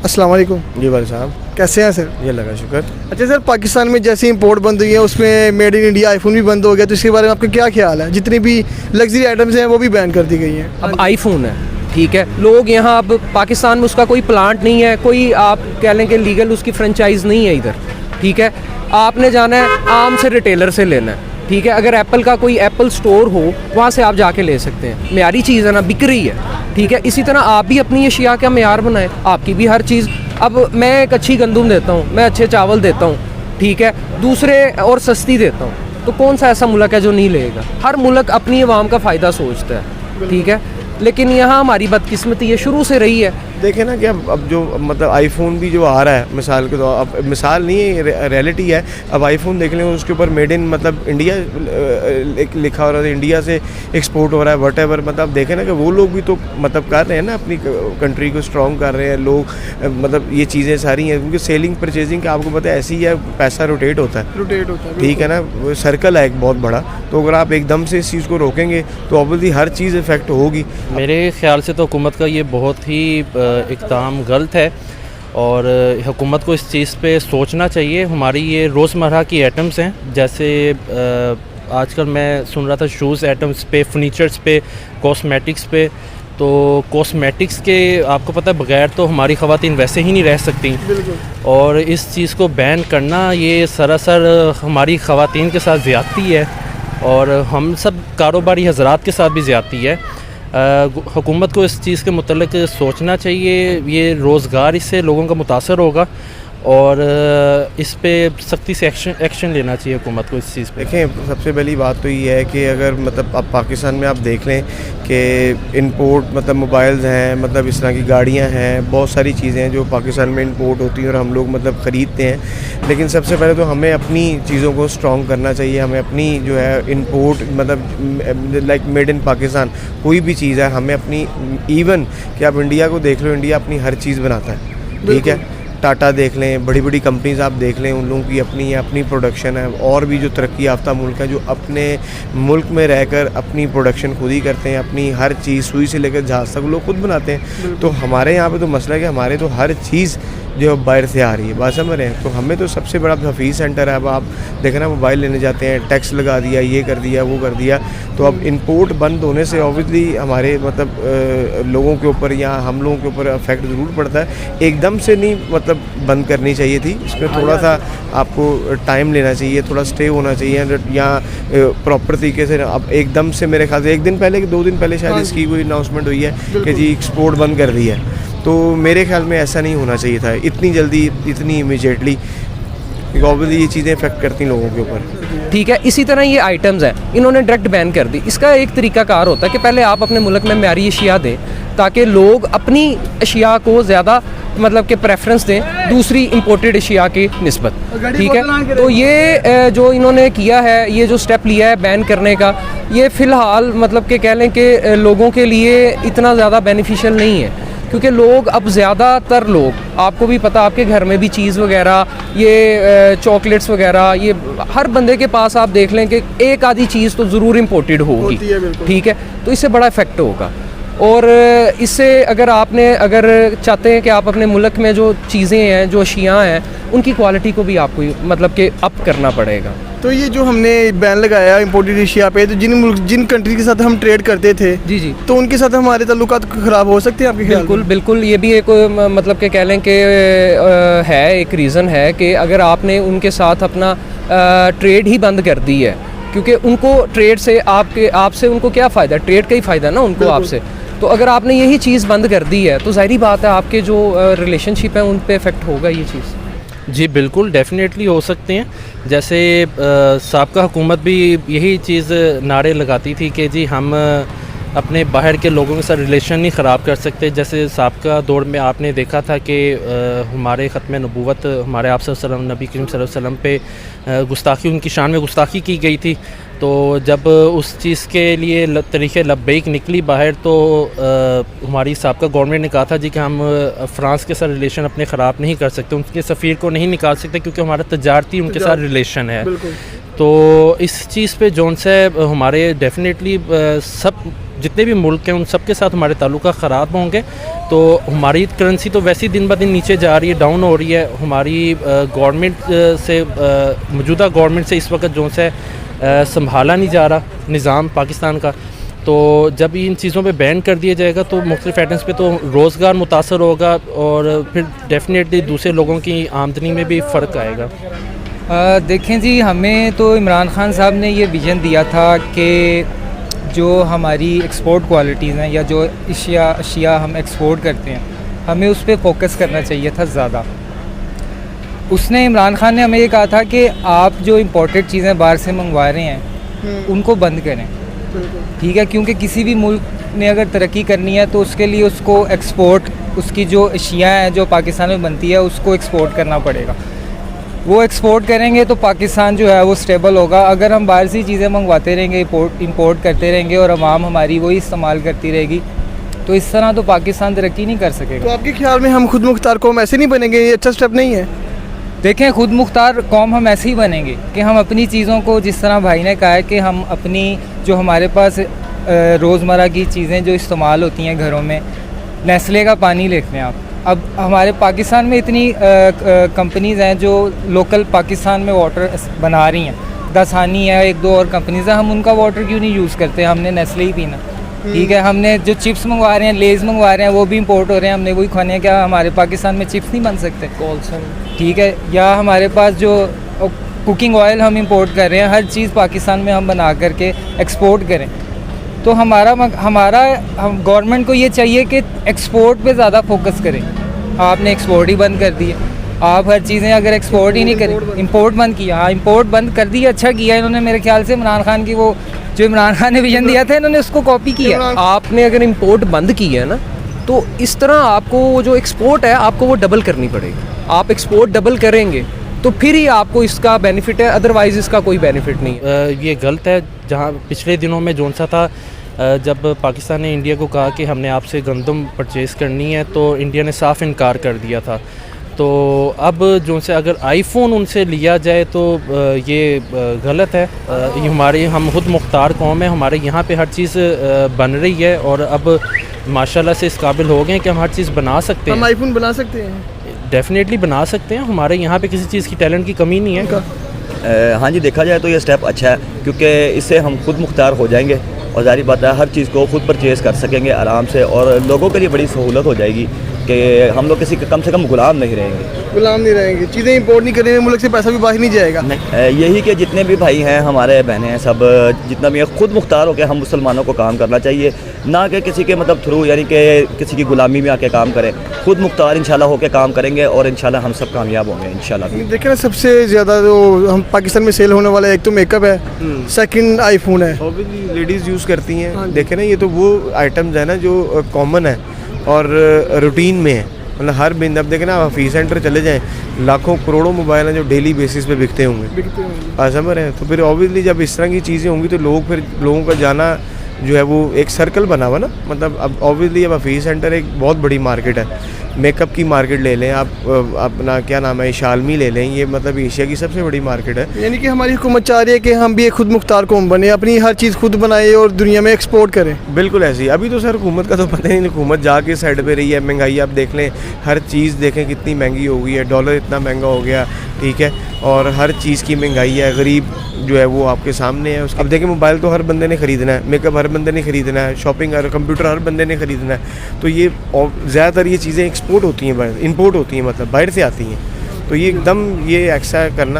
अस्सलाम वालेकुम। जी भाई साहब, कैसे हैं सर? ये लगा शुक्र। अच्छा सर, पाकिस्तान में जैसे इंपोर्ट बंद हुई है उसमें मेड इन इंडिया आईफोन भी बंद हो गया, तो इसके बारे में आपका क्या ख्याल है? जितनी भी लग्जरी आइटम्स हैं वो भी बैन कर दी गई हैं। अब आईफोन है, ठीक है, लोग यहाँ अब पाकिस्तान में उसका कोई प्लांट नहीं है, कोई आप कह लें कि लीगल उसकी फ्रेंचाइज नहीं है इधर, ठीक है। आपने जाना है आम से रिटेलर से लेना है, ठीक है। अगर एप्पल का कोई एप्पल स्टोर हो वहाँ से आप जाके ले सकते हैं, मेयारी चीज़ है ना, बिक रही है, ठीक है। इसी तरह आप भी अपनी अशिया का मेयार बनाएं, आपकी भी हर चीज़। अब मैं एक अच्छी गंदम देता हूँ, मैं अच्छे चावल देता हूँ, ठीक है, दूसरे और सस्ती देता हूँ, तो कौन सा ऐसा मुल्क है जो नहीं लेगा? हर मुल्क अपनी आवाम का फ़ायदा सोचता है, ठीक है। लेकिन यहाँ हमारी बदकिस्मती ये शुरू से रही है। देखें ना कि अब जो मतलब आईफोन भी जो आ रहा है, मिसाल के तौर, अब मिसाल नहीं है, रियलिटी है। अब आईफोन देख लें, उसके ऊपर मेड इन मतलब इंडिया लिखा हो रहा है, इंडिया से एक्सपोर्ट हो रहा है, वट एवर। मतलब देखें ना कि वो लोग भी तो मतलब कर रहे हैं ना, अपनी कंट्री को स्ट्रॉन्ग कर रहे हैं लोग। मतलब ये चीज़ें सारी हैं क्योंकि सेलिंग परचेजिंग का आपको पता है ऐसी है, पैसा रोटेट होता है, ठीक है ना, वो सर्कल है एक बहुत बड़ा। तो अगर आप एकदम से इस चीज़ को रोकेंगे तो ऑब्वियसली हर चीज़ इफेक्ट होगी। मेरे ख्याल से तो हुकूमत का ये बहुत ही इक़दाम गलत है और हुकूमत को इस चीज़ पे सोचना चाहिए। हमारी ये रोज़मर्रा की आइटम्स हैं, जैसे आजकल मैं सुन रहा था शूज़ आइटम्स पे, फर्नीचर्स पे, कॉस्मेटिक्स पे। तो कॉस्मेटिक्स के आपको पता है बगैर तो हमारी ख़वातीन वैसे ही नहीं रह सकती, और इस चीज़ को बैन करना ये सरासर हमारी ख़वातीन के साथ ज़्यादती है और हम सब कारोबारी हज़रात के साथ भी ज़्यादती है। हुकूमत को इस चीज़ के मुतल्लिक सोचना चाहिए। ये रोज़गार इससे लोगों का मुतासर होगा और इस पे सख्ती से एक्शन लेना चाहिए हुकूमत को इस चीज़ पे। देखें, सबसे पहली बात तो ये है कि अगर मतलब अब पाकिस्तान में आप देख लें कि इंपोर्ट मतलब मोबाइल्स हैं, मतलब इस तरह की गाड़ियां हैं, बहुत सारी चीज़ें हैं जो पाकिस्तान में इंपोर्ट होती हैं और हम लोग मतलब ख़रीदते हैं। लेकिन सबसे पहले तो हमें अपनी चीज़ों को स्ट्रॉन्ग करना चाहिए। हमें अपनी जो है इंपोर्ट मतलब लाइक मेड इन पाकिस्तान कोई भी चीज़ है, हमें अपनी, इवन कि आप इंडिया को देख लो, इंडिया अपनी हर चीज़ बनाता है, ठीक है। टाटा देख लें, बड़ी बड़ी कंपनीज आप देख लें, उन लोगों की अपनी प्रोडक्शन है। और भी जो तरक्की याफ्ता मुल्क हैं जो अपने मुल्क में रहकर अपनी प्रोडक्शन खुद ही करते हैं, अपनी हर चीज़ सुई से लेकर जहाज़ तक लोग खुद बनाते हैं। तो हमारे यहाँ पे तो मसला है कि हमारे तो हर चीज़ जो बाहर से आ रही है, बात समझ रहे हैं। तो हमें तो सबसे बड़ा हफीज़ सेंटर है। अब आप देखें ना, मोबाइल लेने जाते हैं, टैक्स लगा दिया, ये कर दिया, वो कर दिया। तो अब इंपोर्ट बंद होने से ऑब्वियसली हमारे मतलब लोगों के ऊपर या हम लोगों के ऊपर अफेक्ट ज़रूर पड़ता है। एकदम से नहीं मतलब बंद करनी चाहिए थी, इसमें थोड़ा सा आपको टाइम लेना चाहिए, थोड़ा स्टे होना चाहिए या प्रॉपर तरीके से। अब एकदम से मेरे ख्याल से 1 दिन पहले कि 2 दिन पहले शायद इसकी कोई अनाउंसमेंट हुई है कि जी एक्सपोर्ट बंद कर दी है। तो मेरे ख्याल में ऐसा नहीं होना चाहिए था इतनी जल्दी, इतनी इमीडिएटली, क्योंकि ऑब्वियसली ये चीज़ें इफेक्ट करती हैं लोगों के ऊपर, ठीक है। इसी तरह ये आइटम्स हैं, इन्होंने डायरेक्ट बैन कर दी। इसका एक तरीकाकार होता है कि पहले आप अपने मुल्क में मेयारी अशिया दें ताकि लोग अपनी अशिया को ज़्यादा मतलब कि प्रेफरेंस दें दूसरी इंपोर्टेड अशिया की निस्बत, ठीक है। तो ये जो इन्होंने किया है, ये जो स्टेप लिया है बैन करने का, ये फ़िलहाल मतलब कि कह लें कि लोगों के लिए इतना ज़्यादा बेनिफिशियल नहीं है, क्योंकि लोग अब ज़्यादातर लोग, आपको भी पता, आपके घर में भी चीज़ वगैरह, ये चॉकलेट्स वगैरह, ये हर बंदे के पास आप देख लें कि एक आधी चीज़ तो ज़रूर इम्पोर्टेड होगी, ठीक है। तो इससे बड़ा इफ़ेक्ट होगा। और इससे अगर चाहते हैं कि आप अपने मुल्क में जो चीज़ें हैं, जो अशियाँ हैं, उनकी क्वालिटी को भी आपको मतलब कि अप करना पड़ेगा। तो ये जो हमने बैन लगाया इंपोर्टेड एशिया पे, तो जिन कंट्री के साथ हम ट्रेड करते थे, जी जी, तो उनके साथ हमारे ताल्लुकात ख़राब हो सकते हैं आपके ख्याल में? बिल्कुल बिल्कुल, ये भी एक मतलब कि कह लें कि है एक रीज़न है कि अगर आपने उनके साथ अपना ट्रेड ही बंद कर दी है, क्योंकि उनको ट्रेड से आपसे उनको क्या फ़ायदा? ट्रेड का ही फ़ायदा ना उनको आपसे। तो अगर आपने यही चीज़ बंद कर दी है तो ज़ाहिर बात है आपके जो रिलेशनशिप है उन पे इफ़ेक्ट होगा ये चीज़। जी बिल्कुल, डेफिनेटली हो सकते हैं। जैसे साबका हुकूमत भी यही चीज़ नारे लगाती थी कि जी हम अपने बाहर के लोगों के साथ रिलेशन नहीं ख़राब कर सकते। जैसे साबका दौर में आपने देखा था कि हमारे ख़त्म नबूवत हमारे आप नबी करीम सल्लल्लाहु अलैहि वसल्लम पे गुस्ताखी, उनकी शान में गुस्ताखी की गई थी। तो जब उस चीज़ के लिए तरीक़े लब्बैक निकली बाहर, तो हमारी साबका गवर्नमेंट ने कहा था जी कि हम फ़्रांस के साथ रिलेशन अपने ख़राब नहीं कर सकते, उनके सफ़ीर को नहीं निकाल सकते क्योंकि हमारा तजारती उनके साथ रिलेशन है। तो इस चीज़ पे जोन से हमारे डेफिनेटली सब जितने भी मुल्क हैं उन सब के साथ हमारे ताल्लुकात ख़राब होंगे तो हमारी करेंसी तो वैसे ही दिन ब दिन नीचे जा रही है, डाउन हो रही है। हमारी गवर्नमेंट से मौजूदा गवर्नमेंट से इस वक्त जो से संभाला नहीं जा रहा निज़ाम पाकिस्तान का। तो जब इन चीज़ों पे बैन कर दिया जाएगा तो मुख्तलिफ आइटम्स पे तो रोज़गार मुतासर होगा और फिर डेफिनेटली दूसरे लोगों की आमदनी में भी फ़र्क आएगा। देखें जी, हमें तो इमरान खान साहब ने ये विज़न दिया था कि जो हमारी एक्सपोर्ट क्वालिटीज़ हैं या जो अशिया हम एक्सपोर्ट करते हैं, हमें उस पर फोकस करना चाहिए था ज़्यादा। उसने इमरान खान ने हमें ये कहा था कि आप जो इम्पोर्टेड चीज़ें बाहर से मंगवा रहे हैं उनको बंद करें, ठीक है, क्योंकि किसी भी मुल्क ने अगर तरक्की करनी है तो उसके लिए उसको एक्सपोर्ट, उसकी जो अशिया हैं जो पाकिस्तान में बनती है उसको एक्सपोर्ट करना पड़ेगा। वो एक्सपोर्ट करेंगे तो पाकिस्तान जो है वो स्टेबल होगा। अगर हम बाहर से चीज़ें मंगवाते रहेंगे, इंपोर्ट करते रहेंगे और आवाम हमारी वही इस्तेमाल करती रहेगी तो इस तरह तो पाकिस्तान तरक्की नहीं कर सकेगा। तो आपके ख्याल में हम खुद मुख्तार कौम ऐसे नहीं बनेंगे? ये अच्छा स्टेप नहीं है? देखें, खुद मुख्तार कौम हम ऐसे ही बनेंगे कि हम अपनी चीज़ों को, जिस तरह भाई ने कहा है कि हम अपनी जो हमारे पास रोज़मर्रा की चीज़ें जो इस्तेमाल होती हैं घरों में, नेस्ले का पानी लेते हैं आप। अब हमारे पाकिस्तान में इतनी कंपनीज़ हैं जो लोकल पाकिस्तान में वाटर बना रही हैं, दसानी है, एक दो और कंपनीज़ हैं, हम उनका वाटर क्यों नहीं यूज़ करते? हमने नेस्ले ही पीना, ठीक है। हमने जो चिप्स मंगवा रहे हैं, लेज़ मंगवा रहे हैं, वो भी इंपोर्ट हो रहे हैं, हमने वही खाने हैं। क्या हमारे पाकिस्तान में चिप्स नहीं बन सकते? ठीक है। या हमारे पास जो कुकिंग ऑयल हम इंपोर्ट कर रहे हैं, हर चीज़ पाकिस्तान में हम बना करके एक्सपोर्ट करें। तो हमारा गवर्नमेंट को ये चाहिए कि एक्सपोर्ट पे ज़्यादा फोकस करें। आपने एक्सपोर्ट ही बंद कर दिया। आप हर चीज़ें अगर एक्सपोर्ट ही नहीं करें, इंपोर्ट बंद किया। हाँ, इंपोर्ट बंद कर दिया, अच्छा किया इन्होंने। मेरे ख्याल से इमरान खान की वो जो इमरान खान ने विजन दिया था, इन्होंने उसको कॉपी किया। आपने अगर इंपोर्ट बंद की है ना तो इस तरह आपको वो जो एक्सपोर्ट है आपको वो डबल करनी पड़ेगी। आप एक्सपोर्ट डबल करेंगे तो फिर ही आपको इसका बेनिफिट है, अदरवाइज़ इसका कोई बेनिफिट नहीं है। ये गलत है। जहाँ पिछले दिनों में जोन सा था, जब पाकिस्तान ने इंडिया को कहा कि हमने आपसे गंदम परचेज़ करनी है तो इंडिया ने साफ़ इनकार कर दिया था। तो अब जो से अगर आईफ़ोन उनसे लिया जाए तो ये गलत है। ये हम खुद मुख्तार कौम है, हमारे यहाँ पे हर चीज़ बन रही है और अब माशाल्लाह से इस काबिल हो गए हैं कि हम हर चीज़ बना सकते हैं। हम आईफोन बना सकते हैं? डेफिनेटली बना सकते हैं। हमारे यहाँ पे किसी चीज़ की टैलेंट की कमी नहीं है। हाँ जी, देखा जाए तो ये स्टेप अच्छा है क्योंकि इससे हम खुद मुख्तार हो जाएंगे और जाहिर बात है हर चीज़ को खुद परचेज़ कर सकेंगे आराम से और लोगों के लिए बड़ी सहूलत हो जाएगी कि हम लोग किसी कम से कम गुलाम नहीं रहेंगे। चीज़ें इंपोर्ट नहीं करेंगे, मुल्क से पैसा भी बाहर नहीं जाएगा। यही कि जितने भी भाई हैं हमारे बहनें हैं, सब जितना भी है खुद मुख्तार होकर हम मुसलमानों को काम करना चाहिए, ना कि किसी के मतलब थ्रू, यानी कि किसी की गुलामी में आके काम करें। खुद मुख्तार इंशाल्लाह होकर काम करेंगे और इंशाल्लाह हम सब कामयाब होंगे इंशाल्लाह। देखिए ना, सबसे ज़्यादा जो हम पाकिस्तान में सेल होने वाला है, एक तो मेकअप है, सेकंड आईफोन है। ऑब्वियसली लेडीज़ यूज़ करती हैं। देखें ना, ये तो वो आइटम्स है ना जो कॉमन है और रूटीन में है। मतलब हर बिंद, अब देखें ना, हफीज़ सेंटर चले जाएं, लाखों करोड़ों मोबाइल हैं जो डेली बेसिस पे बिकते होंगे। समझ रहे हैं? तो फिर ऑब्वियसली जब इस तरह की चीज़ें होंगी तो लोगों का जाना जो है वो एक सर्कल बना हुआ ना। मतलब अब ऑब्वियसली अब हफीज़ सेंटर एक बहुत बड़ी मार्केट है। मेकअप की मार्केट ले लें आप, अपना क्या नाम है, शालमी ले लें, ये मतलब एशिया की सबसे बड़ी मार्केट है। यानी कि हमारी हुकूमत चाह रही है कि हम भी एक खुद मुख्तार कौम बने, अपनी हर चीज़ खुद बनाए और दुनिया में एक्सपोर्ट करें। बिल्कुल ऐसे ही। अभी तो सर हुकूमत का तो पता ही नहीं, हुकूमत जाके साइड पे रही है। महंगाई आप देख लें, हर चीज़ देखें कितनी महंगी हो गई है, डॉलर इतना महंगा हो गया, ठीक है, और हर चीज़ की महंगाई है। गरीब जो है वो आपके सामने है। अब देखें, मोबाइल तो हर बंदे ने ख़रीदना है, मेकअप हर बंदे ने ख़रीदना है, शॉपिंग हर, कंप्यूटर हर बंदे ने ख़रीदना है। तो ये ज़्यादातर ये चीज़ें एक्सपोर्ट होती हैं, इंपोर्ट होती हैं, मतलब बाहर से आती हैं। तो ये एकदम ये ऐसा करना